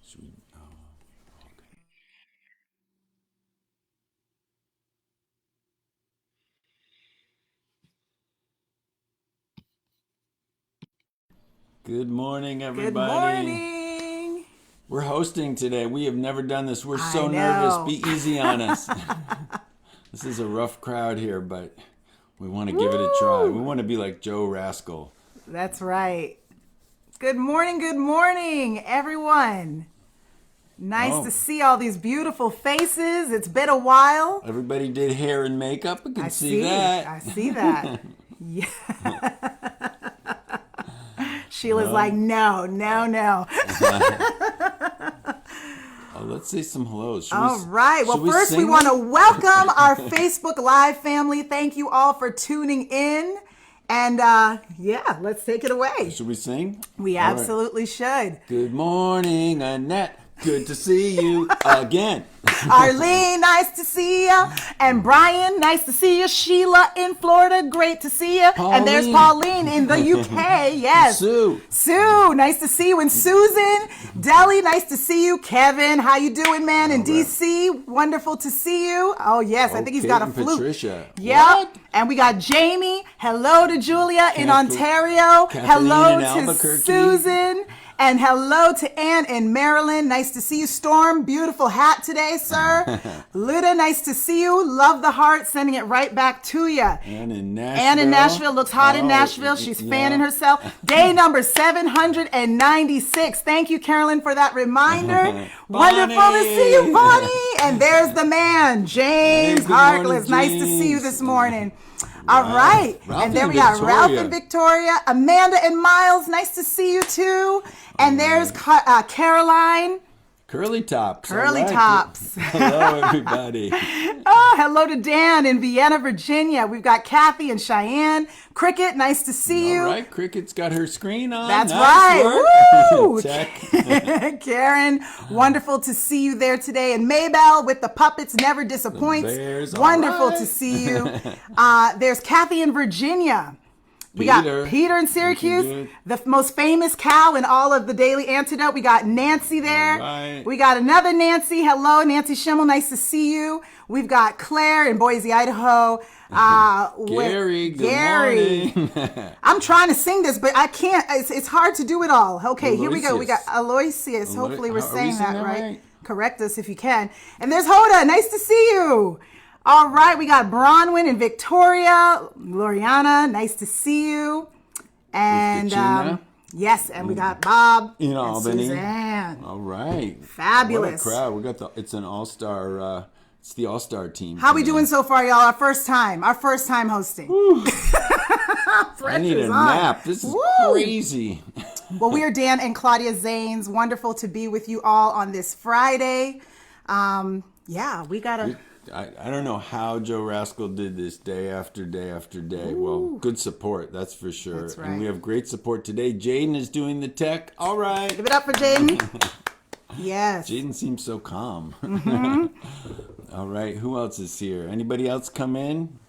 Should we, okay. Good morning, Good everybody. morning. We're hosting today. We have never done this. We're I so nervous. know. Be easy on us. This is a rough crowd here, but we want to give it a try. We Woo! want to be like Joe Rascal. That's right. Good morning, everyone. Nice to Oh, see all these beautiful faces. It's been a while. everybody did hair and makeup. I can I see see. I that. see that. Yeah. Sheila's like, No. no. Oh, let's say some hellos. All right. Well, should we first we sing want to them? welcome our Facebook Live family. Thank you all for tuning in. And yeah, let's take it away. Should we sing? We All right. absolutely should. Good morning, Annette. Good to see you again. Arlene, nice to see you. And Brian, nice to see you. Sheila in Florida, great to see you. And there's Pauline. Pauline in the UK. Yes. Sue. Sue, nice to see you. And Susan, Deli, nice to see you. Kevin, how you doing, man? In All right. DC, wonderful to see you. Oh, yes, I think he's Kate got a and flu. Patricia. Yep. What? And we got Jamie. Hello to Julia in Kathleen- Ontario. Kathleen Hello in to Albuquerque. Susan. And hello to Ann in Maryland. Nice to see you, Storm. Beautiful hat today, sir. Luda, nice to see you. Love the heart. Sending it right back to you. And in Nashville. Ann in Nashville looks hot in Oh, Nashville. She's yeah. fanning herself. Day number 796. Thank you, Carolyn, for that reminder. Wonderful to see you, Bonnie. And there's the man, James Hey, good morning, Harkless. Nice to see you James. this morning. All right. Ralphie And there we and got Ralph Victoria. and Victoria. Amanda and Miles. Nice to see you, too. And there's Caroline. Curly Tops. Curly All right. Tops. Hello, everybody. Oh, hello to Dan in Vienna, Virginia. We've got Kathy and Cheyenne. Cricket, nice to see you. All right, Cricket's got her screen on. That's Nice right. work. Woo! Check. Karen, wonderful to see you there today. And Maybell with the puppets never disappoints. Bears, all Wonderful right. to see you. There's Kathy in Virginia. We Peter. got Peter in Looking Syracuse, good. the most famous cow in all of the Daily Antidote. We got Nancy there. All right. We got another Nancy. Hello, Nancy Schimmel. Nice to see you. We've got Claire in Boise, Idaho. Gary, good Gary. morning. I'm trying to sing this, but I can't. It's hard to do it all. Okay, here we go. We got Aloysius. Hopefully we're Are we saying saying that that right. right? Correct us if you can. And there's Hoda. Nice to see you. All right, we got Bronwyn and Victoria. Loriana, nice to see you. And Katrina. yes, and we got Bob In and Albany. Suzanne. All right. Fabulous. What a crowd. We got it's an all-star, it's the all-star team. How we today. doing so far, y'all? Our first time hosting. I need a Pressure's on. nap. This is Woo! crazy. Well, we are Dan and Claudia Zanes. Wonderful to be with you all on this Friday. Yeah, we gotta. I don't know how Joe Rascal did this day after day after day. Well, good support, that's for sure. That's And right. we have great support today. Jaden is doing the tech. All right. Give it up for Jaden. Yes. Jaden seems so calm. All right. Who else is here? Anybody else come in?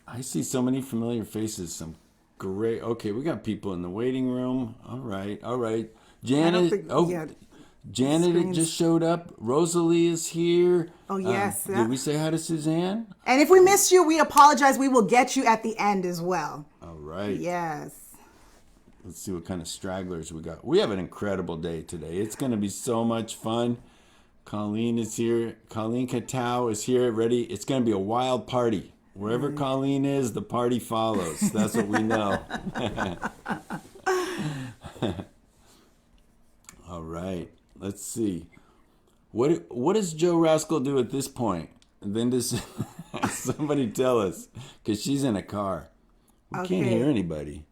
I see so many familiar faces. Some great. Okay, we got people in the waiting room. All right. All right. Janet. think- Oh, yeah. Janet Screens. just showed up. Rosalie is here. Oh, yes. Did we say hi to Suzanne? And if we missed you, we apologize. We will get you at the end as well. All right. Yes. Let's see what kind of stragglers we got. We have an incredible day today. It's going to be so much fun. Colleen is here. Colleen Kattau is here, ready. It's going to be a wild party. Wherever Colleen is, the party follows. That's what we know. All right. Let's see. What does Joe Rascal do at this point? And then does somebody tell us? Because she's in a car. We can't Okay. hear anybody.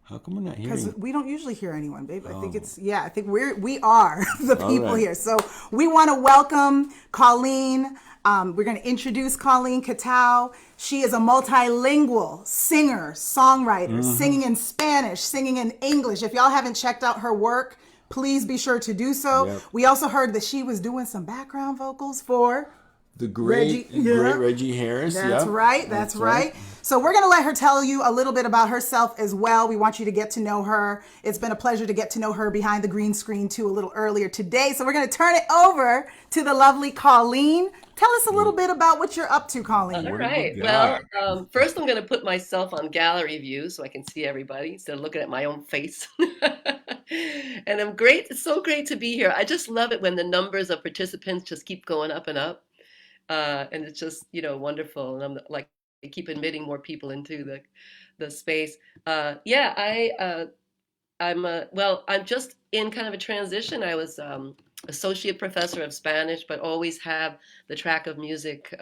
How come we're not Because hearing? we don't usually hear anyone, babe. I think I think we are the people right. here. So we want to welcome Colleen. We're going to introduce Colleen Kattau. She is a multilingual singer, songwriter, singing in Spanish, singing in English. If y'all haven't checked out her work, please be sure to do so. Yep. We also heard that she was doing some background vocals for The Reggie, great, yeah. great Reggie Harris. That's Yep, right. That's right. So we're going to let her tell you a little bit about herself as well. We want you to get to know her. It's been a pleasure to get to know her behind the green screen too a little earlier today. So we're going to turn it over to the lovely Colleen. Tell us a little bit about what you're up to, Colleen. All What do we right. got? Well, first I'm going to put myself on gallery view so I can see everybody instead of looking at my own face. And I'm great. It's so great to be here. I just love it when the numbers of participants just keep going up and up. And it's just, wonderful. And I'm like, I keep admitting more people into the space. Yeah, I'm just in kind of a transition. I was associate professor of Spanish, but always have the track of music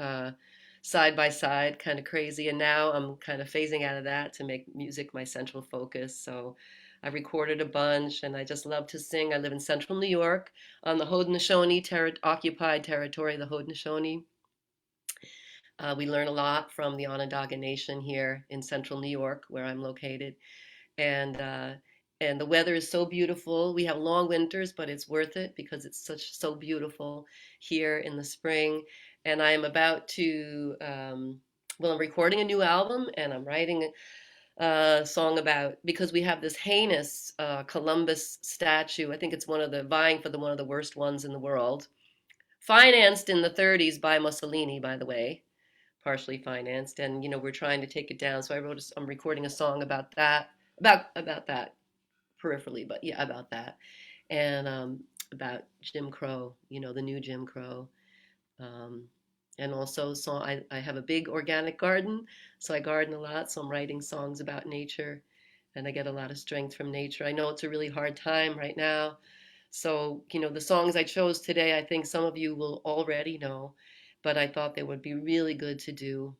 side by side, kind of crazy. And now I'm kind of phasing out of that to make music my central focus. So I recorded a bunch, and I just love to sing. I live in central New York on the Haudenosaunee occupied territory, the Haudenosaunee. We learn a lot from the Onondaga Nation here in central New York, where I'm located, and the weather is so beautiful. We have long winters, but it's worth it because it's so beautiful here in the spring. And I am about to I'm recording a new album, and I'm writing a song about because we have this heinous Columbus statue. I think it's one of the vying for the one of the worst ones in the world. Financed in the 30s by Mussolini, by the way, partially financed, and we're trying to take it down. So I'm recording a song about that, about that peripherally, but yeah, about that, and about Jim Crow, the new Jim Crow, um, and also I have a big organic garden, so I garden a lot. So I'm writing songs about nature, and I get a lot of strength from nature. I know it's a really hard time right now, so the songs I chose today, I think some of you will already know, but I thought they would be really good to do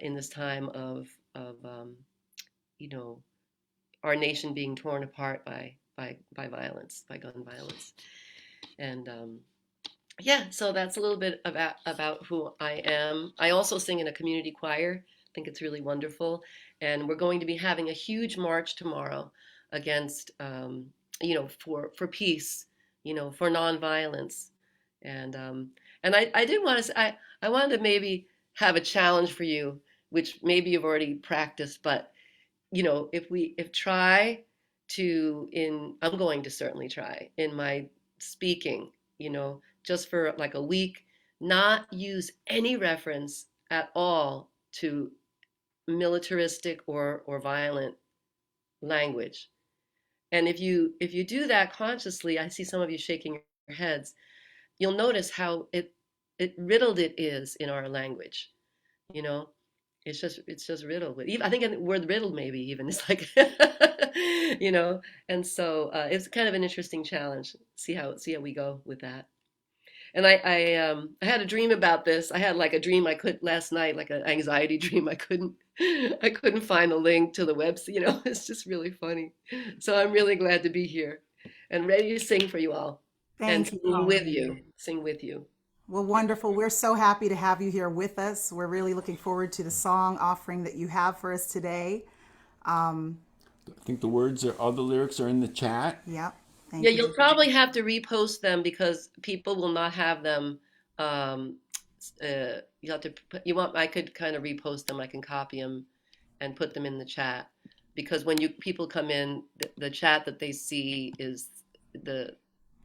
in this time of you know our nation being torn apart by violence, by gun violence, and yeah. So that's a little bit about who I am. I also sing in a community choir. I think it's really wonderful, and we're going to be having a huge march tomorrow against for peace, for nonviolence, and I did want to say I wanted to maybe have a challenge for you, which maybe you've already practiced, but if try to in I'm going to certainly try in my speaking, just for like a week, not use any reference at all to militaristic or violent language. And if you do that consciously, I see some of you shaking your heads, you'll notice how it riddled it is in our language, you know it's just riddled with even I think the word riddled maybe even is like you know and so it's kind of an interesting challenge. See how we go with that. And I had a dream about this. I had like a dream I could last night, like an anxiety dream. I couldn't find the link to the website. It's just really funny. So I'm really glad to be here and ready to sing for you all and Thank you, sing with Colleen. you. Sing with you. Well, wonderful. We're so happy to have you here with us. We're really looking forward to the song offering that you have for us today. I think all the lyrics are in the chat. Yep. Yeah, Thank you. you'll probably have to repost them because people will not have them. Um, you have to. I could kind of repost them. I can copy them and put them in the chat because when people come in, the chat that they see the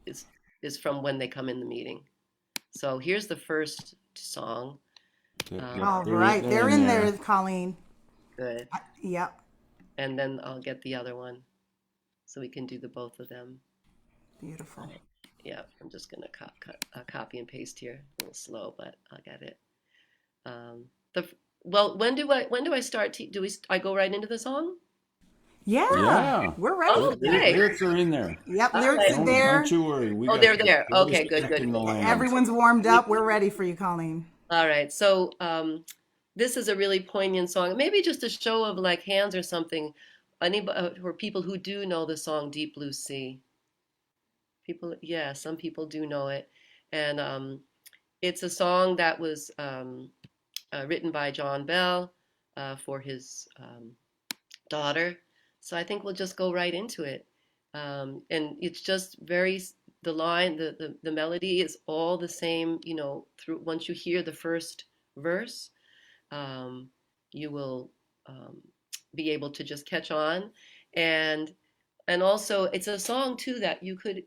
is is from when they come in the meeting. So here's the first song. All They're right. They're in in there, there. Colleen. Good, Yep. and then I'll get the other one so we can do the both of them. Beautiful. Yeah, I'm just gonna copy and paste here. A little slow, but I'll get it. The well, when do I start? I go right into the song? Yeah. Yeah. We're Oh, ready. okay. Lyrics are in there. Yep. All Lyrics right. are Don't there. you worry. Oh, they're there. We're Okay, just good, good, checking the good. land. Everyone's warmed up. We're ready for you, Colleen. All right. So, this is a really poignant song. Maybe just a show of like hands or something. Anybody or people who do know the song "Deep Blue Sea." People, yeah, some people do know it, and it's a song that was written by John Bell for his daughter. So I think we'll just go right into it. And it's just very the line, the melody is all the same, through once you hear the first verse, um, you will um, be able to just catch on. And also it's a song too that you could,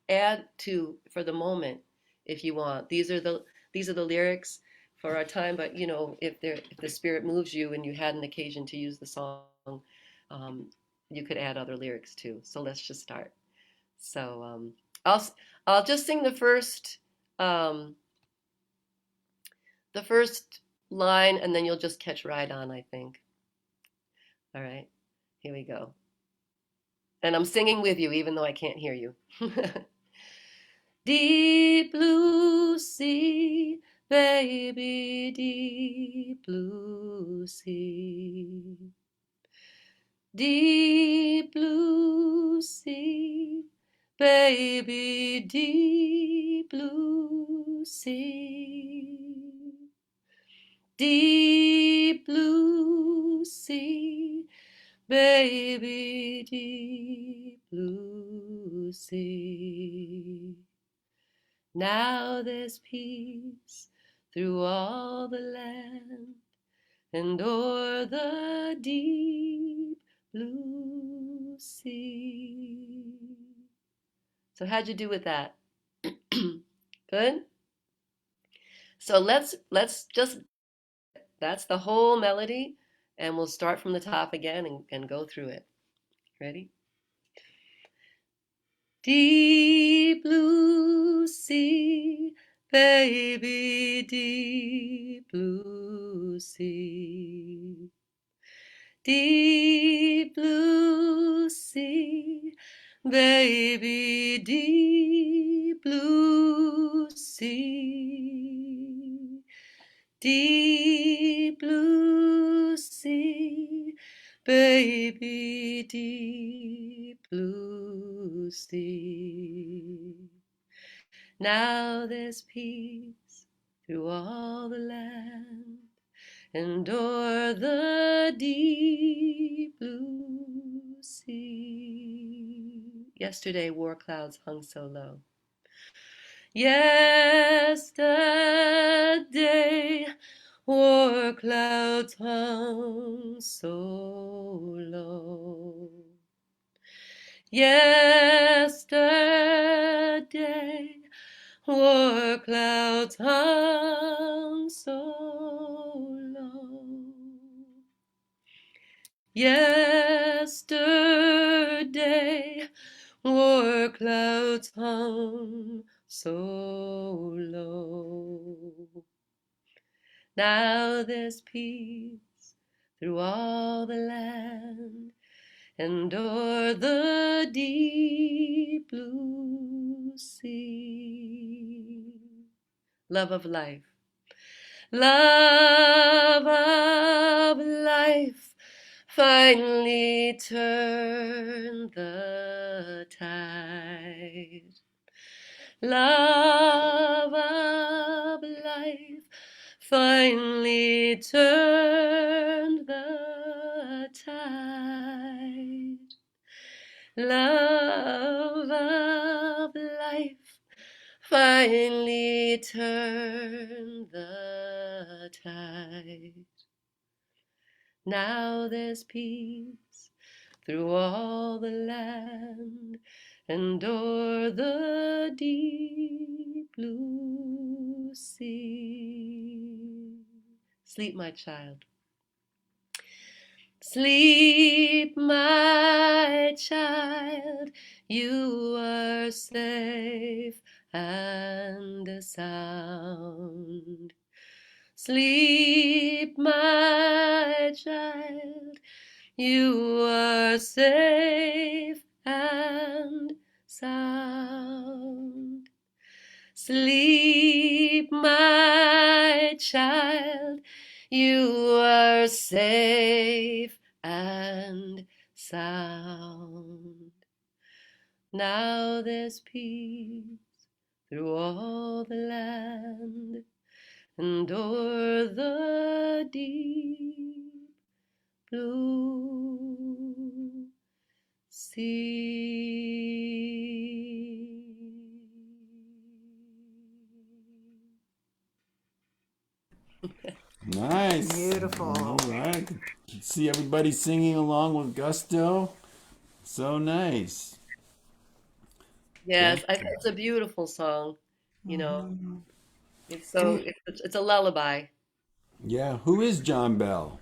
add to for the moment if you want. These are the lyrics for our time, but if the spirit moves you and you had an occasion to use the song, um, you could add other lyrics too. So let's just start. So I'll I'll just sing um, the first line, and then you'll just catch right on, I think. All right, here we go. And I'm singing with you, even though I can't hear you. Deep blue sea, baby, deep blue sea. Deep blue sea, baby, deep blue sea. Deep blue sea, baby, deep blue sea. Now there's peace through all the land and o'er the deep blue sea. So how'd you do with that? Good? So let's just, that's the whole melody, and we'll start from the top again and go through it. Ready? Deep blue sea, baby, deep blue sea. Deep blue sea, baby, deep blue sea. Deep blue sea, baby, deep blue sea. Now there's peace through all the land and o'er the deep blue sea. Yesterday war clouds hung so low. Yesterday war clouds hung so low. Yesterday war clouds hung so low. Yesterday war clouds hung so low. Now there's peace through all the land and o'er the deep blue sea. Love of life. Love of life finally turned the tide. Love of life finally turned the tide. Love of life finally turned the tide. Now there's peace through all the land and o'er the deep blue sea. Sleep, my child. Sleep, my child, you are safe and sound. Sleep, my child, you are safe and sound. Sleep, my child, you are safe and sound. Now there's peace through all the land and o'er the deep blue sea. beautiful. All right. See everybody singing along with gusto. So nice. Yes, Thank you. it's a beautiful song. You know, Mhm. it's And it's a lullaby. Yeah. Who is John Bell?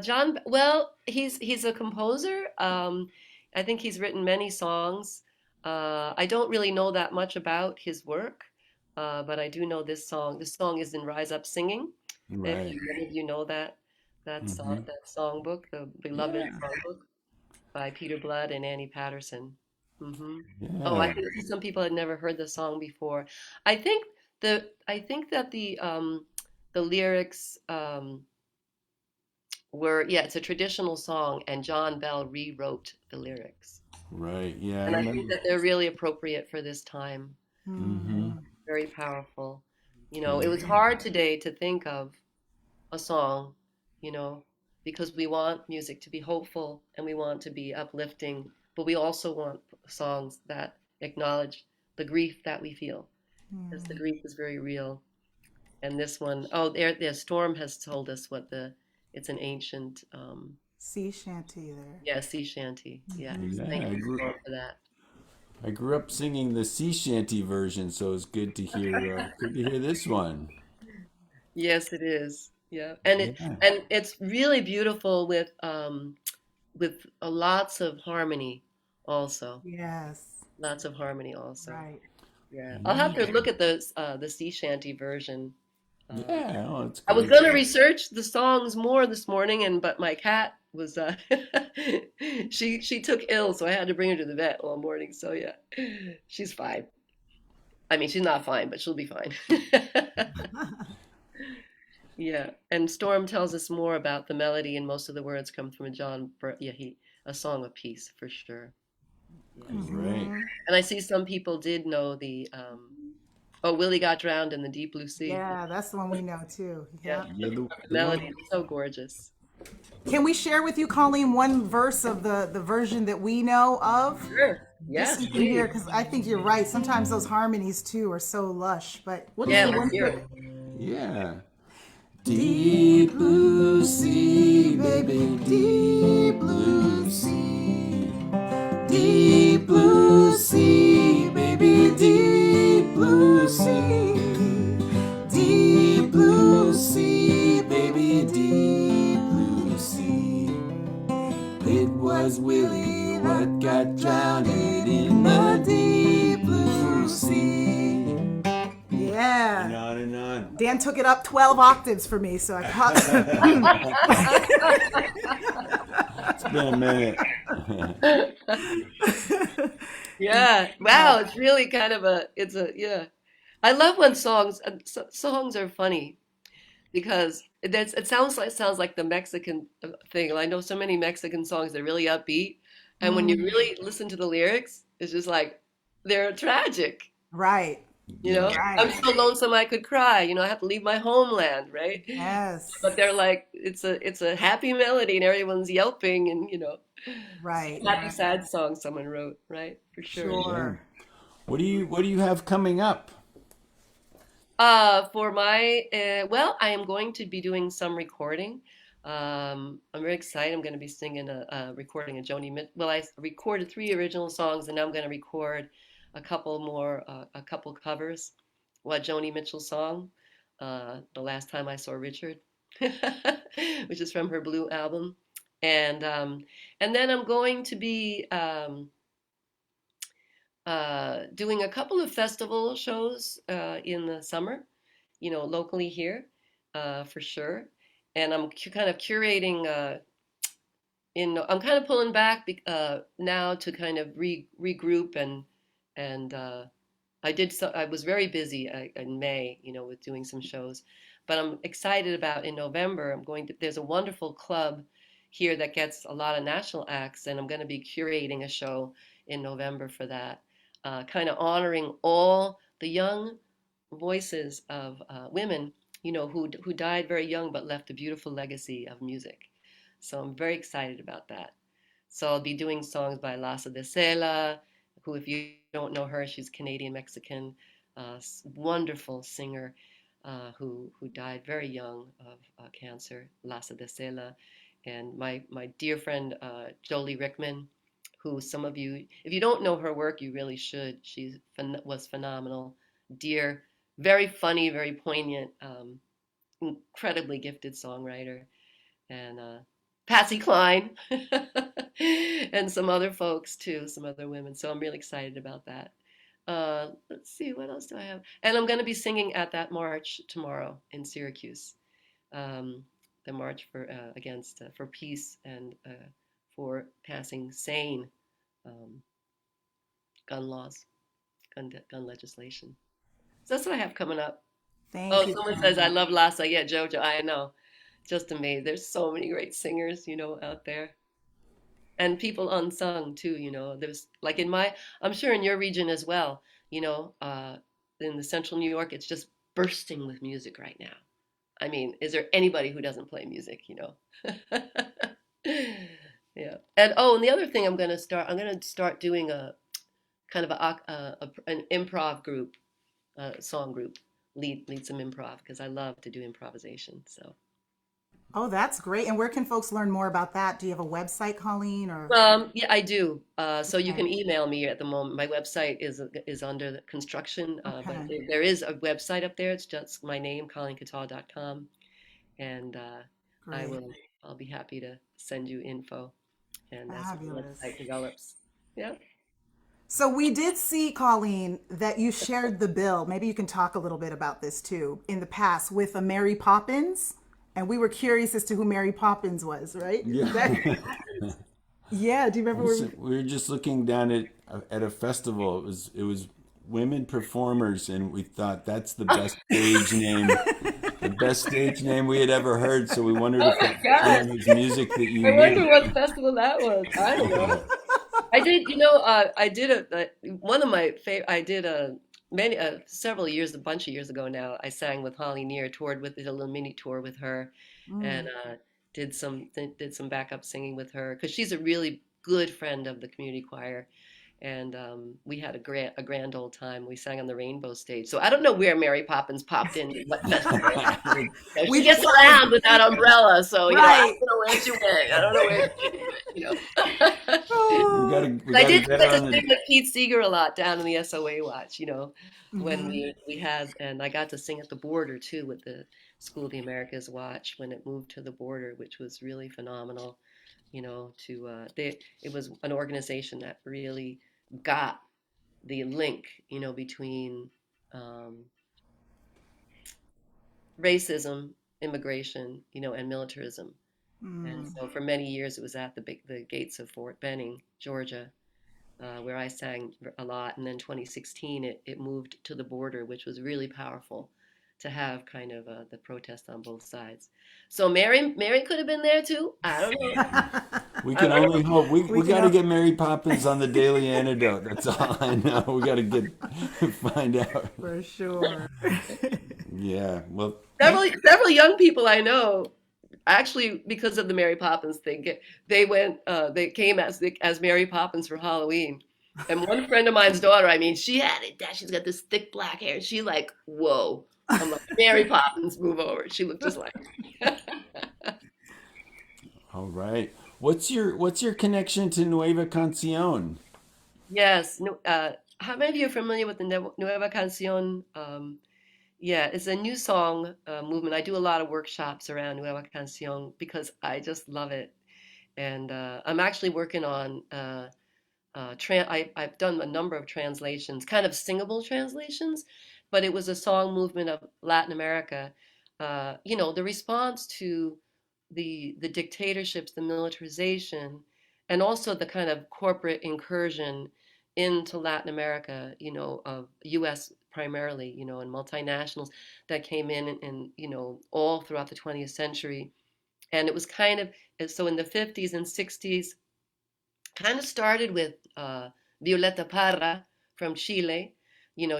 John, well, he's a composer. I think he's written many songs. I don't really know that much about his work, but I do know this song. This song is in Rise Up Singing. If Right. you any of you know Mm-hmm. that songbook, the beloved yeah. songbook by Peter Blood and Annie Patterson. Hmm. Oh, I Yeah. think some people had never heard the song before. I think I think that the lyrics. Yeah, it's a traditional song, and John Bell rewrote the lyrics. Right. Yeah, I And I think remember. that they're really appropriate for this time. Mm-hmm. Mm. Very powerful. You know, it Yeah. was hard today to think of a song, you know, because we want music to be hopeful and we want to be uplifting, but we also want songs that acknowledge the grief that we feel, because the Mm. grief is very real. And this one, oh, there, Storm has told us it's an ancient, Sea shanty there. yeah, sea shanty. Yes. Yeah. Thank you, Storm, for that. I grew up singing the sea shanty version, so it's good to hear this one. Yes, it is. Yeah. Yeah. And it's really beautiful with lots of harmony also. Yes. Lots of harmony also. Right. Yeah. I'll have to Yeah. look at the sea shanty version. Um, Yeah. Oh, it's I was great. going to research the songs more this morning, but my cat was she took ill, so I had to bring her to the vet all morning. So yeah, she's fine. I mean, she's not fine, but she'll be fine. Yeah, and Storm tells us more about the melody, and most of the words come from yeah, a song of peace for sure. Yes, Right. Hmm. and I see some people did know the oh, Willie got drowned in the deep blue sea. Yeah, that's the one we know too. Yeah, Yep. Yeah. the The melody one. is so gorgeous. Can we share with you, Colleen, one verse of the version that we know of? Sure. Just so Yes, you can hear, please. because I think you're right. Sometimes those harmonies too are so lush. But what is Yeah, the let's one hear for it. Yeah. deep blue sea, baby, deep blue sea, deep blue sea, baby, deep blue sea, deep blue sea, baby, deep blue sea. It was Willie what got drowned in the deep blue sea. And Yeah. on and on. Dan took it up 12 octaves for me, so I caught. It's been a minute. Yeah. Wow, it's really kind of it's a yeah. I love when songs are funny because it sounds like the Mexican thing. I know so many Mexican songs that are really upbeat, and when you Mm, really listen to the lyrics, it's just like they're tragic. right. You know, Yeah. I'm Right. so lonesome I could cry. You know, I have to leave my homeland, right? Yes. But they're like, it's a happy melody, and everyone's yelping, and Right. happy sad song someone wrote, right? For sure. Yeah. Sure. What do you have coming up? For my well, I am going to be doing some recording. I'm very excited. I'm going to be singing recording a Joni Mitchell. Well, I recorded three original songs, and now I'm going to record a couple more, a couple covers. What Joni Mitchell song? The last time I saw Richard, which is from her Blue album, and um, and then I'm going to be doing a couple of festival shows in the summer, locally here, for sure. And I'm kind of curating. I'm kind of pulling back now to kind of regroup and I was very busy in May, with doing some shows, but I'm excited about in November. There's a wonderful club here that gets a lot of national acts, and I'm going to be curating a show in November for that, kind of honoring all the young voices of women, who died very young but left a beautiful legacy of music. So I'm very excited about that. So I'll be doing songs by Lassa de Sela, who, if you don't know her, she's Canadian Mexican, wonderful singer. who died very young of cancer, Lassa de Sela, and my dear friend Jolie Rickman, who some of you, if you don't know her work, you really should. She was phenomenal, dear, very funny, very poignant, incredibly gifted songwriter, and Patsy Cline, and some other folks too, some other women. So I'm really excited about that. Let's see, what else do I have? And I'm going to be singing at that march tomorrow in Syracuse. Um, the march for against for peace and for passing sane um, gun laws, gun legislation. So that's what I have coming up. Thank Oh, you, someone says I Colleen. love Lhasa. Yeah, Jojo. I know. Just amazed. There's so many great singers, out there. And people unsung too, There's like I'm sure in your region as well, in the central New York, it's just bursting with music right now. I mean, is there anybody who doesn't play music? Yeah. And the other thing I'm gonna start doing a kind of an improv group, song group, lead some improv because I love to do improvisation. So. Oh, that's great. And where can folks learn more about that? Do you have a website, Colleen, or? Yeah, I do. So you Okay. can email me at the moment. My website is under the construction, but Okay. there is a website up there. It's just my name, ColleenKattau.com, and I Great. will. I'll be happy to send you info, and as the Fabulous. website develops. Yeah. So we did see, Colleen, that you shared the bill. Maybe you can talk a little bit about this too in the past with a Mary Poppins. And we were curious as to who Mary Poppins was, right? Yeah. Yeah. Do you remember where We were just looking down at a festival. It was women performers, and we thought that's the best stage name we had ever heard. So we wondered Oh if my it was God! someone whose music that you I knew. wonder what festival that was. I don't know. I did, I did one of my favorite, I did several years, a bunch of years ago now, I sang with Holly Near, did a little mini tour with her, and did some backup singing with her, because she's a really good friend of the community choir, and we had a grand old time. We sang on the Rainbow Stage. So I don't know where Mary Poppins popped in, what festival. She we gets thought it was around with that umbrella, so I right? don't know where she went. I don't know where she went. we Oh. gotta we I gotta did get get her to on the. sing with Pete Seeger a lot down in the SOA Watch, when Mhm. we had, and I got to sing at the border too with the School of the Americas Watch when it moved to the border, which was really phenomenal. It was an organization that really got the link, between um, racism, immigration, and militarism. And Mm. so for many years, it was at the gates of Fort Benning, Georgia, where I sang a lot. And then 2016, it moved to the border, which was really powerful to have kind of the protest on both sides. So Mary could have been there too. I don't know. We I can don't only know. hope. We We can got to all. get Mary Poppins on the Daily Antidote. That's all I know. We got to find out. For sure. Yeah. Well, Thank Several young people I know, actually, because of the Mary Poppins thing, they came as Mary Poppins for Halloween. And one friend of mine's daughter, I mean, she had it. She's got this thick black hair. And she like, whoa. I'm like, Mary Poppins, move over. She looked just like. all right. What's your connection to Nueva Cancion? Yes. No, how many of you are familiar with the Nueva Canción? Yeah, it's a new song movement. I do a lot of workshops around Nueva Canción because I just love it. And I'm actually working on I've done a number of translations, kind of singable translations, but it was a song movement of Latin America. The response to the dictatorships, the militarization, and also the kind of corporate incursion into Latin America, of U.S. primarily, and multinationals that came in and all throughout the 20th century. And it was kind of so in the 50s and 60s kind of started with Violeta Parra from Chile.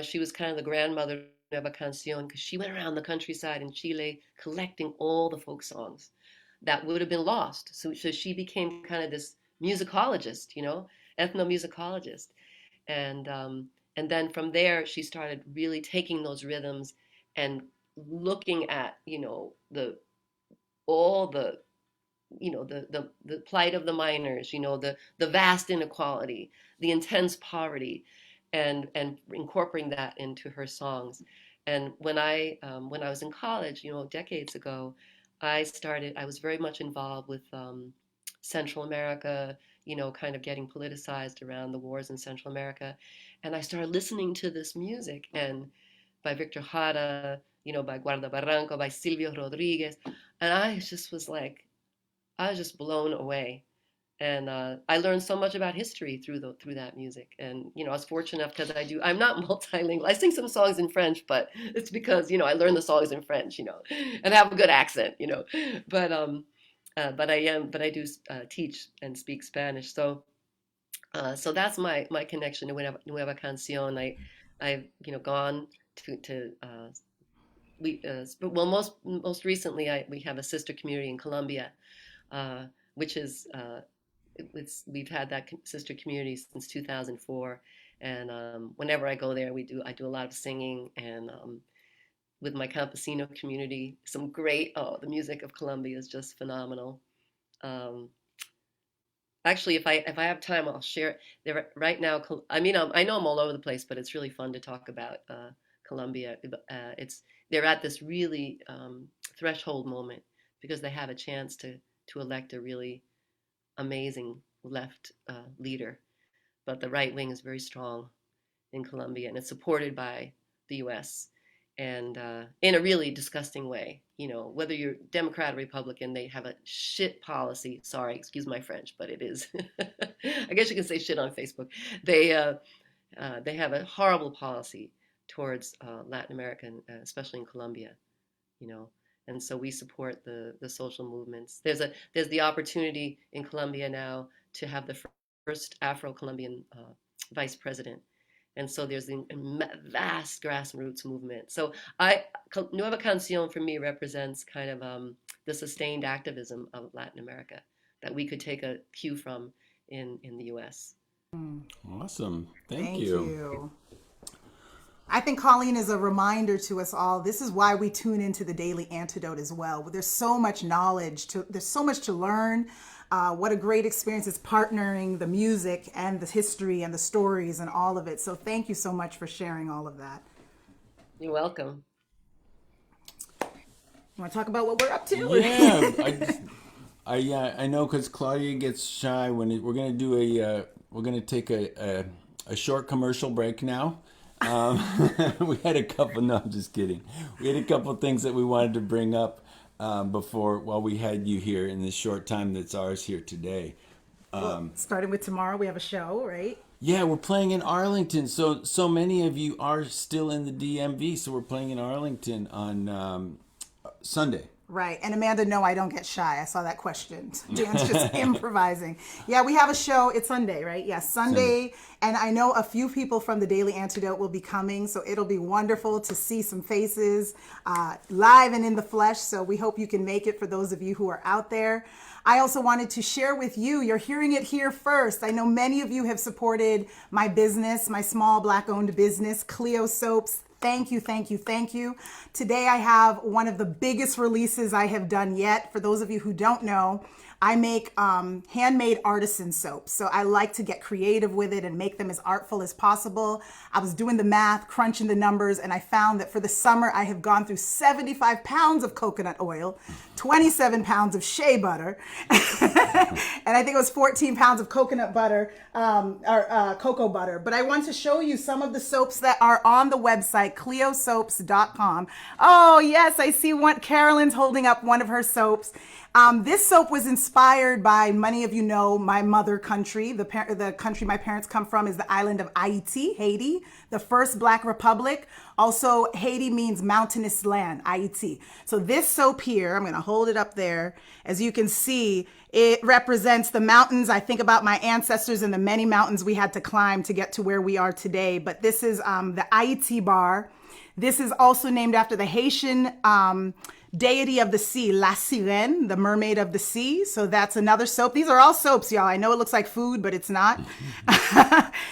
She was kind of the grandmother of a canción because she went around the countryside in Chile collecting all the folk songs that would have been lost. So she became kind of this musicologist, ethnomusicologist. And um, and then from there, she started really taking those rhythms and looking at, the all the the plight of the miners, the vast inequality, the intense poverty, and incorporating that into her songs. And when I was in college, decades ago, I was very much involved with Central America, kind of getting politicized around the wars in Central America. And I started listening to this music, and by Victor Jara, by Guarda Barranco, by Silvio Rodriguez. And I was just blown away. And I learned so much about history through that music. And I was fortunate enough because I'm not multilingual. I sing some songs in French, but it's because I learned the songs in French, and have a good accent, but I do teach and speak Spanish. So that's my connection to Nueva Canción. I've gone to well, most recently we have a sister community in Colombia, uh, which is we've had that sister community since 2004. And whenever I go there, I do a lot of singing, and with my campesino community, the music of Colombia is just phenomenal. Um, Actually, if I have time, I'll share it. There right now. I mean, I know I'm all over the place, but it's really fun to talk about Colombia. It's They're at this really threshold moment because they have a chance to elect a really amazing left leader, but the right wing is very strong in Colombia, and it's supported by the U.S. and in a really disgusting way. Whether you're Democrat or Republican, they have a shit policy. Sorry, excuse my French, but it is. I guess you can say shit on Facebook. They have a horrible policy towards Latin America, especially in Colombia. You know, and so we support the social movements. There's the opportunity in Colombia now to have the first Afro-Colombian vice president, and so there's the vast grassroots movement. So Nueva Canción for me represents kind of the sustained activism of Latin America that we could take a cue from in the U.S. Awesome. Thank Thank you. you. I think Colleen is a reminder to us all. This is why we tune into the Daily Antidote as well. There's so much knowledge, there's so much to learn. What a great experience is partnering the music and the history and the stories and all of it. So thank you so much for sharing all of that. You're welcome. You want to talk about what we're up to? Yeah, I know because Claudia gets shy when we're gonna do we're gonna take a short commercial break now. We had a couple. No, I'm just kidding. We had a couple things that we wanted to bring up while we had you here in this short time that's ours here today. Well, starting with tomorrow, we have a show, right? Yeah, we're playing in Arlington. So many of you are still in the DMV. So we're playing in Arlington on Sunday. Right. And Amanda, no, I don't get shy. I saw that question. Dan's just improvising. Yeah, we have a show. It's Sunday, right? Yeah, Sunday. And I know a few people from the Daily Antidote will be coming. So it'll be wonderful to see some faces live and in the flesh. So we hope you can make it for those of you who are out there. I also wanted to share with you, you're hearing it here first. I know many of you have supported my business, my small Black-owned business, Cleo Soaps. Thank you, thank you, thank you. Today I have one of the biggest releases I have done yet. For those of you who don't know, I make handmade artisan soaps. So I like to get creative with it and make them as artful as possible. I was doing the math, crunching the numbers, and I found that for the summer, I have gone through 75 pounds of coconut oil, 27 pounds of shea butter, and I think it was 14 pounds of coconut butter, or cocoa butter. But I want to show you some of the soaps that are on the website, cleosoaps.com. Oh, yes, I see Carolyn's holding up one of her soaps. This soap was inspired by, many of you know, my mother country. The country my parents come from is the island of Haiti, the first Black republic. Also, Haiti means mountainous land, Haiti. So this soap here, I'm going to hold it up there. As you can see, it represents the mountains. I think about my ancestors and the many mountains we had to climb to get to where we are today. But this is the Haiti bar. This is also named after the Haitian deity of the sea, La Sirène, the mermaid of the sea. So that's another soap. These are all soaps, y'all. I know it looks like food, but it's not.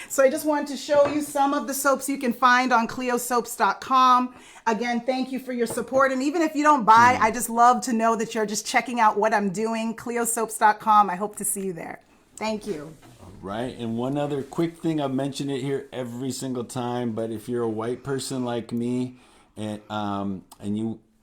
So I just wanted to show you some of the soaps you can find on cleosoaps.com. Again, thank you for your support. And even if you don't buy, I just love to know that you're just checking out what I'm doing. cleosoaps.com. I hope to see you there. Thank you. Right. And one other quick thing, I've mentioned it here every single time, but if you're a white person like me and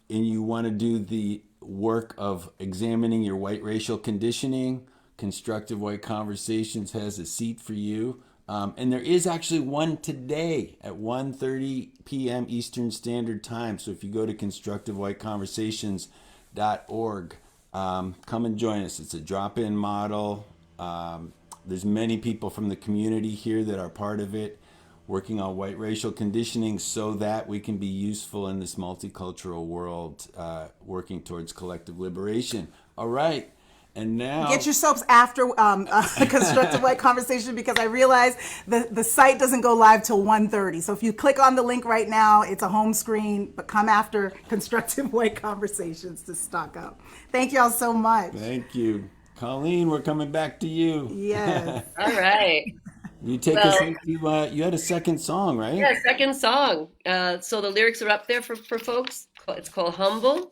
you want to do the work of examining your white racial conditioning, Constructive White Conversations has a seat for you. And there is actually one today at 1:30 p.m. Eastern Standard Time. So if you go to constructivewhiteconversations.org, come and join us. It's a drop-in model. There's many people from the community here that are part of it, working on white racial conditioning so that we can be useful in this multicultural world, working towards collective liberation. All right. And now get your soaps after Constructive White Conversation, because I realize the site doesn't go live till 1:30. So if you click on the link right now, it's a home screen, but come after Constructive White Conversations to stock up. Thank y'all so much. Thank you. Colleen, we're coming back to you. Yes. All right. You take us into, you had a second song, right? Yeah, second song. So the lyrics are up there for folks. It's called Humble.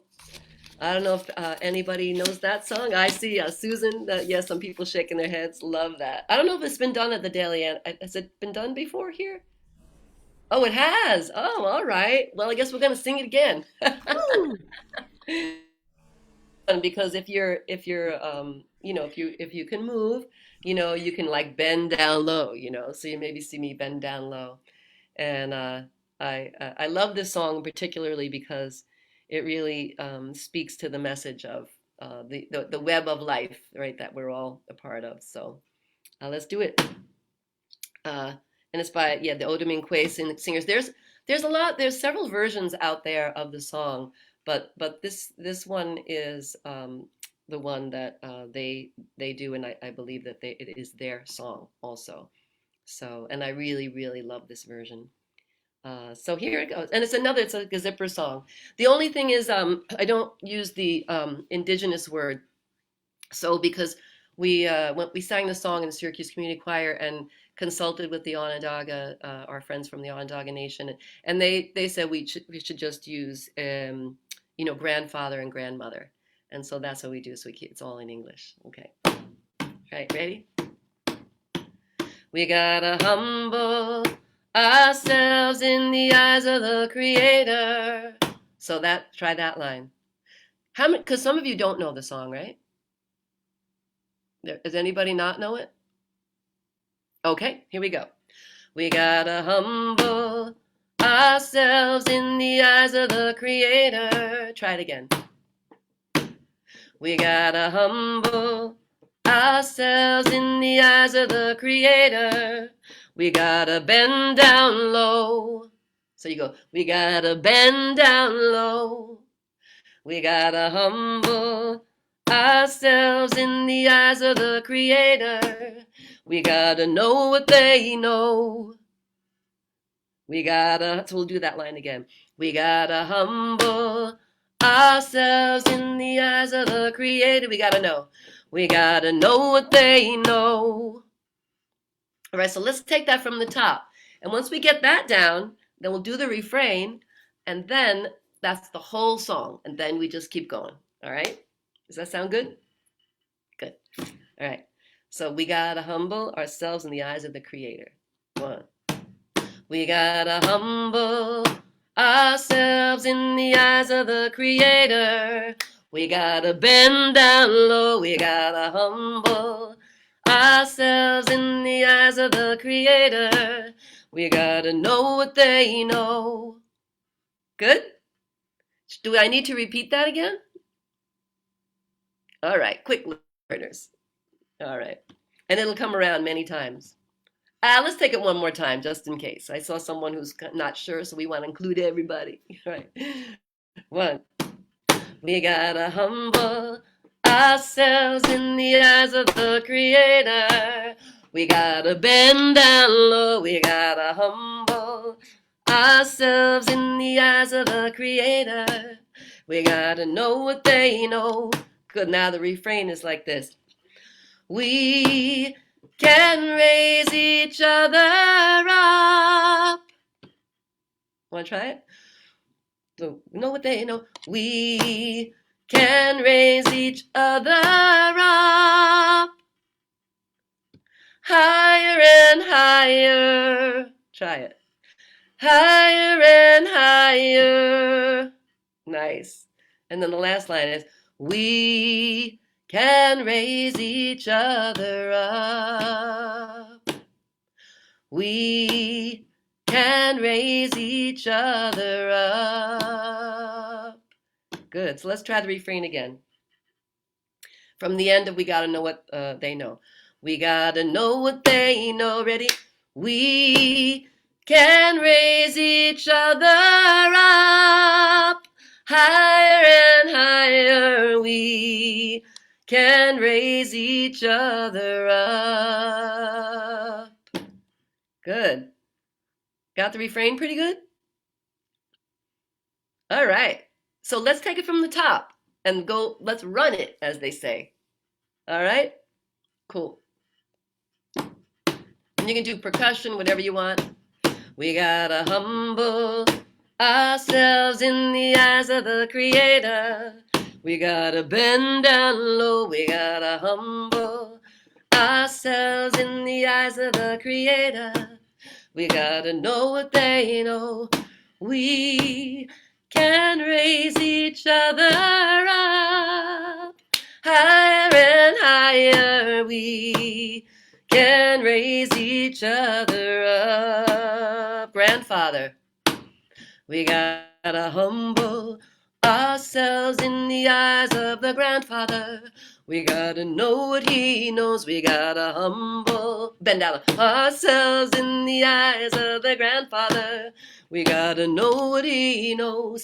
I don't know if anybody knows that song. I see Susan. Yes, some people shaking their heads. Love that. I don't know if it's been done at the Daily. Has it been done before here? Oh, it has. Oh, all right. Well, I guess we're gonna sing it again. Because if you can move, you can like bend down low. So you maybe see me bend down low, and I love this song particularly because it really speaks to the message of the web of life, right, that we're all a part of. So let's do it. And it's by the Odemin singers. There's several versions out there of the song, but this one is the one that they do, and I believe that it is their song also. So, and I really, really love this version. So here it goes. And it's a zipper song. The only thing is I don't use the indigenous word. So because when we sang the song in the Syracuse Community Choir and consulted with the Onondaga, our friends from the Onondaga Nation, and they said we should just use grandfather and grandmother. And so that's what we do. So it's all in English. Okay. All right, ready? We gotta humble ourselves in the eyes of the Creator. So try that line. How many? Because some of you don't know the song, right? Does anybody not know it? Okay, here we go. We gotta humble ourselves in the eyes of the Creator. Try it again. We gotta humble ourselves in the eyes of the Creator. We gotta bend down low. So you go, we gotta bend down low. We gotta humble ourselves in the eyes of the Creator. We gotta know what they know. So we'll do that line again. We gotta humble ourselves in the eyes of the Creator. We gotta know. We gotta know what they know. All right, so let's take that from the top. And once we get that down, then we'll do the refrain, and then that's the whole song. And then we just keep going. All right? Does that sound good? Good. All right. So we gotta humble ourselves in the eyes of the Creator. 1. We gotta humble ourselves in the eyes of the Creator. We gotta bend down low. We gotta humble ourselves in the eyes of the Creator. We gotta know what they know. Good? Do I need to repeat that again? All right, quick learners. All right. And it'll come around many times. Let's take it one more time, just in case. I saw someone who's not sure, so we want to include everybody. All right. 1. We gotta humble ourselves in the eyes of the Creator. We gotta bend down low. We gotta humble ourselves in the eyes of the Creator. We gotta know what they know. Good, now the refrain is like this. We can raise each other up. Wanna try it? So, know what they know. We can raise each other up. Higher and higher. Try it. Higher and higher. Nice. And then the last line is, we can raise each other up. We can raise each other up. Good. So let's try the refrain again. From the end of we gotta know what they know. We gotta know what they know. Ready? We can raise each other up. Higher and higher. We can raise each other up. Good. Got the refrain pretty good? All right. So let's take it from the top and go, let's run it, as they say. All right? Cool. And you can do percussion, whatever you want. We gotta humble ourselves in the eyes of the Creator. We gotta bend down low. We gotta humble ourselves in the eyes of the Creator. We gotta know what they know. We can raise each other up. Higher and higher. We can raise each other up. Grandfather, we gotta humble ourselves in the eyes of the grandfather. We gotta know what he knows. We gotta bend down ourselves in the eyes of the grandfather. We gotta know what he knows.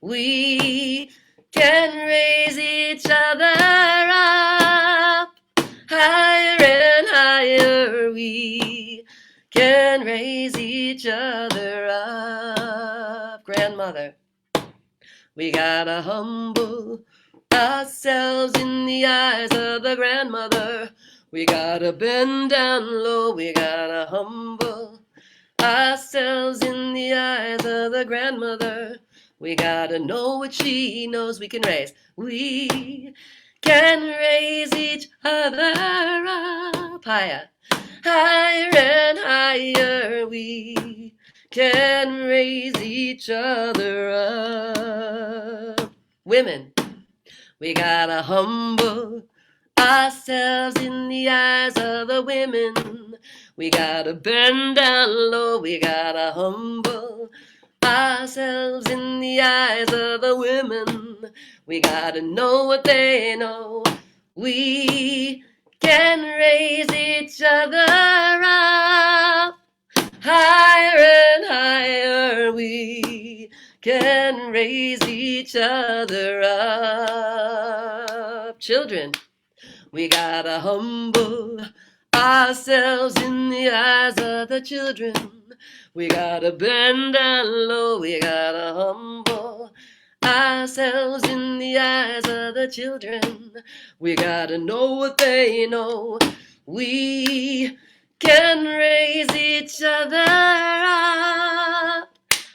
We can raise each other up. Higher and higher. We can raise each other up. Grandmother, we gotta humble ourselves in the eyes of the grandmother. We gotta bend down low. We gotta humble ourselves in the eyes of the grandmother. We gotta know what she knows. We can raise. We can raise each other up. Higher, higher and higher. We can raise each other up. Women, we gotta humble ourselves in the eyes of the women. We gotta bend down low. We gotta humble ourselves in the eyes of the women. We gotta know what they know. We can raise each other up. Higher and higher. We can raise each other up. Children, we gotta humble ourselves in the eyes of the children. We gotta bend down low. We gotta humble ourselves in the eyes of the children. We gotta know what they know. We can raise each other up.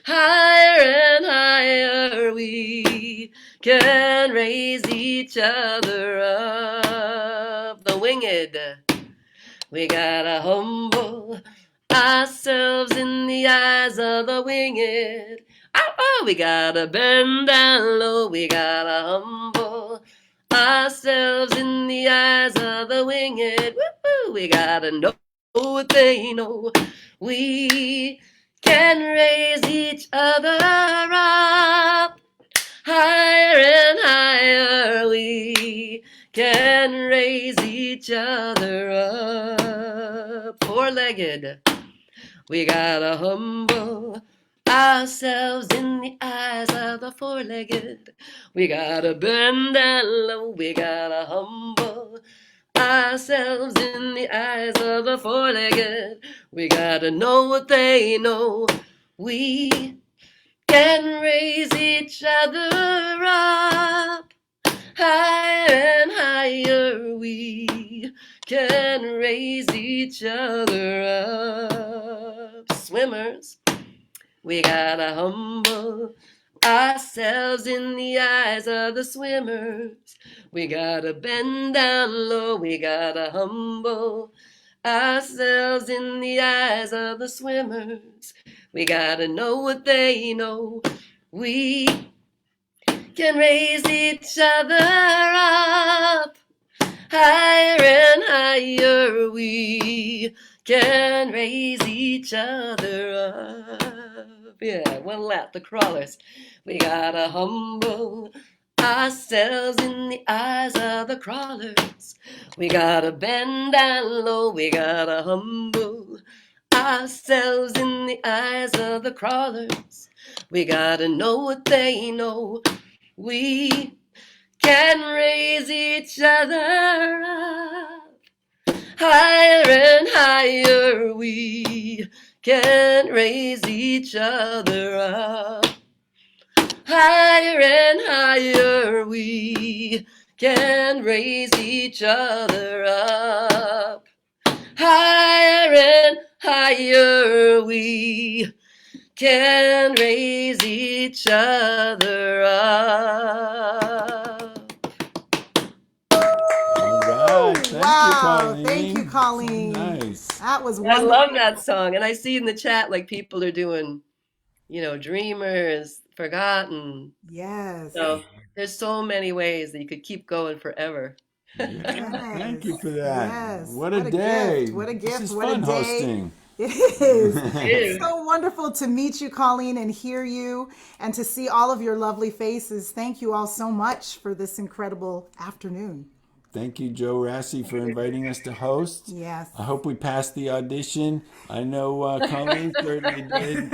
Higher and higher. We can raise each other up. The winged, we gotta humble ourselves in the eyes of the winged. Oh, oh, we gotta bend down low. We gotta humble ourselves in the eyes of the winged. Woo-hoo, we gotta know what they know. We can raise each other up. Higher and higher. We can raise each other up. Four-legged, we gotta humble ourselves in the eyes of the four-legged. We gotta bend down low. We gotta humble ourselves in the eyes of the four-legged. We gotta know what they know. We can raise each other up. Higher and higher we can raise each other up. Swimmers, we gotta humble ourselves in the eyes of the swimmers. We gotta bend down low, we gotta humble ourselves in the eyes of the swimmers. We gotta know what they know. We can raise each other up. Higher and higher we can raise each other up. Yeah, one lap, the crawlers. We gotta humble ourselves in the eyes of the crawlers. We gotta bend down low, we gotta humble ourselves in the eyes of the crawlers. We gotta know what they know. We can raise each other up. Higher and higher we can raise each other up. Higher and higher we can raise each other up. Higher and higher we can raise each other up. All right. Thank you, Wow, Colleen. thank you, Colleen. Nice. That was I wonderful. love that song. And I see in the chat like people are doing, Dreamers, Forgotten. Yes. So there's so many ways that you could keep going forever. Yeah, thank you Yes. for that. Yes. What a day. Gift. What a gift. This is What a fun day. hosting. It is. It It's is. so wonderful to meet you, Colleen, and hear you and to see all of your lovely faces. Thank you all so much for this incredible afternoon. Thank you, Joe Rassi, for inviting us to host. Yes. I hope we passed the audition. I know Colleen certainly did.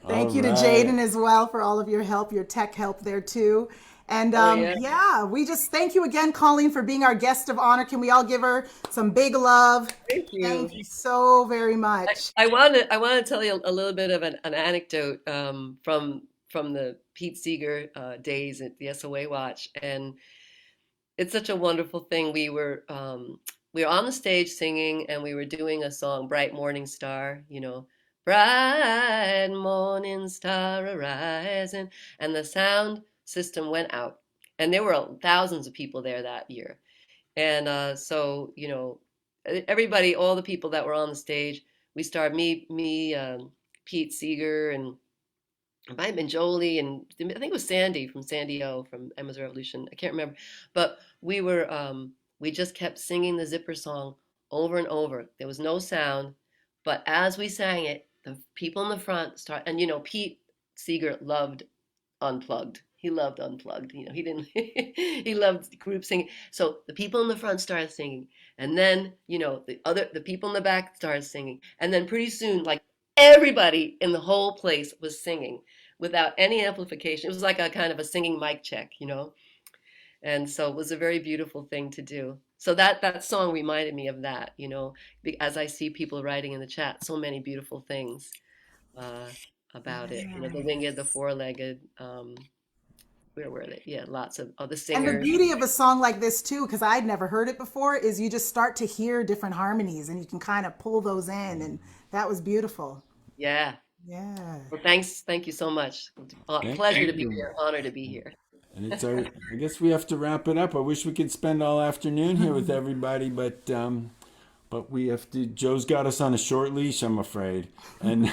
Thank you to All right. Jaden as well for all of your help, your tech help there too. And yeah. we just thank you again, Colleen, for being our guest of honor. Can we all give her some big love? Thank you. Thank you so very much. I want to tell you a little bit of an anecdote from the Pete Seeger days at the SOA Watch, and it's such a wonderful thing. We were on the stage singing, and we were doing a song, "Bright Morning Star," "Bright morning star arising," and the sound system went out, and there were thousands of people there that year, and so everybody, all the people that were on the stage, we started Pete Seeger, and it might have been Jolie, and I think it was Sandy from Sandy O from Emma's Revolution. I can't remember, but we just kept singing the Zipper song over and over. There was no sound, but as we sang it, the people in the front and Pete Seeger loved Unplugged. He loved Unplugged. He didn't. He loved group singing. So the people in the front started singing, and then the people in the back started singing, and then pretty soon, like everybody in the whole place was singing without any amplification. It was like a kind of a singing mic check, and so it was a very beautiful thing to do. So that song reminded me of that, as I see people writing in the chat, so many beautiful things about it. The winged, the four-legged. Where were they? Yeah, lots of the And the singers. beauty of a song like this too, because I'd never heard it before, is you just start to hear different harmonies and you can kind of pull those in, and that was beautiful. Yeah. Yeah. Well, thank you so much. Thank Pleasure to be you. here. Honor to be here. And I guess we have to wrap it up. I wish we could spend all afternoon here with everybody, but we have to. Joe's got us on a short leash, I'm afraid. And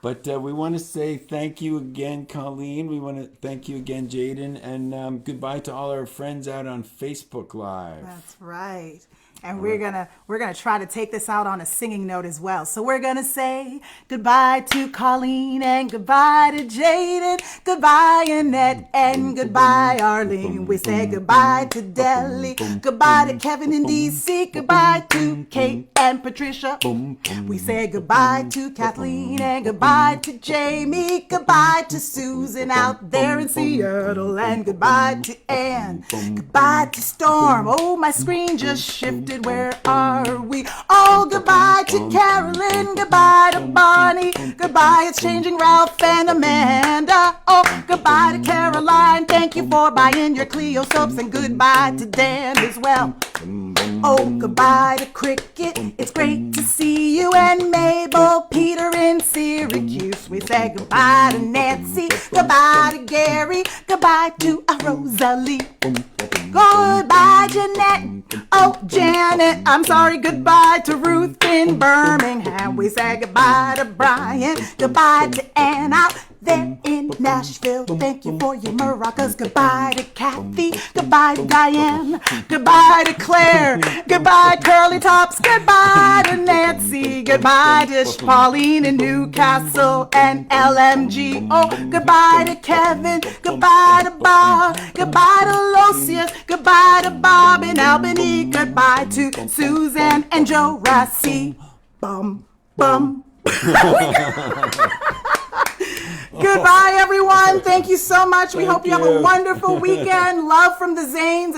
but we want to say thank you again, Colleen. We want to thank you again, Jaden, and goodbye to all our friends out on Facebook Live. That's right. And we're gonna try to take this out on a singing note as well. So we're gonna say goodbye to Colleen and goodbye to Jaden, goodbye Annette and goodbye Arlene. We say goodbye to Deli, goodbye to Kevin in DC, goodbye to Kate and Patricia. We say goodbye to Kathleen and goodbye to Jamie, goodbye to Susan out there in Seattle, and goodbye to Ann, goodbye to Storm. Oh, my screen just shifted. Where are we? Oh, goodbye to Carolyn, goodbye to Bonnie, goodbye, it's changing Ralph and Amanda. Oh, goodbye to Caroline, thank you for buying your Cleo soaps, and goodbye to Dan as well. Oh, goodbye to Cricket, it's great to see you, and Mabel, Peter in Syracuse. We say goodbye to Nancy, goodbye to Gary, goodbye to Rosalie. Goodbye, Jeanette. Oh, Janet. I'm sorry. Goodbye to Ruth in Birmingham. We say goodbye to Brian. Goodbye to Ann out there in Nashville. Thank you for your maracas. Goodbye to Kathy. Goodbye to Diane. Goodbye to Claire. Goodbye, Curly Tops. Goodbye to Nancy. Goodbye to Pauline in Newcastle and LMG. Oh, goodbye to Kevin. Goodbye to Bob. Goodbye to Lucius. Goodbye to Bob in Albany. Goodbye to Suzanne and Joe Rassi. Bum, bum. Goodbye, everyone. Thank you so much. We hope you have a wonderful weekend. Love from the Zanes.